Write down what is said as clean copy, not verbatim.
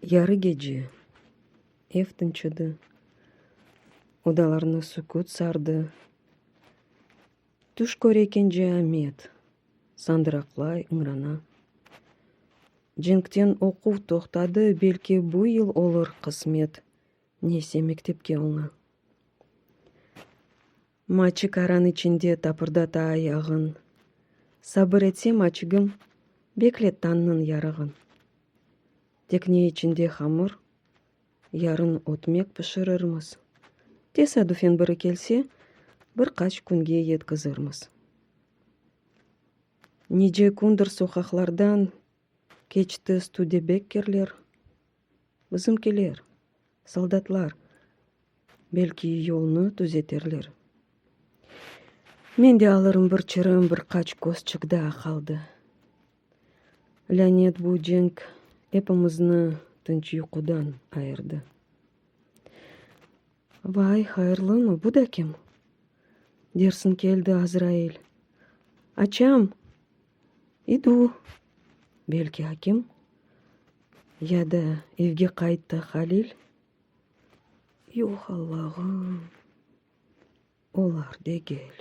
Yarı gece ev tınçıdı. Odalarını sükut sardı. Түш көрекенже Ahmet. Сандыраклай ыңрана. Женктен оқу тоқтады, белки бу ел олыр кысмет. Несе мектепке оңа. Мачык аран ичинде тапырдата аяғын. Сабыр етсе мачыгым, беклет таннын ярығын. Текне ичинде хамыр, ярын отмек пішірірміз. Тесадуфен бірі келсе, бір қач күнге еткізірміз. Неже күндір соқақлардан кечті студебеккерлер, бізімкелер, солдатлар, белки yolunu түзетерлер. Мен де алырым бір чырым, бір қач көз чыгда қалды. Ләнет бу женг эпімізні тынч ұйқудан айырды. Вай, хайырлы мы, бұ да кем? Дерсін келді Азраил. Ачам, иду. Белки Аким. Яда евге қайтты Халил. Юх Аллахым, олар дегел.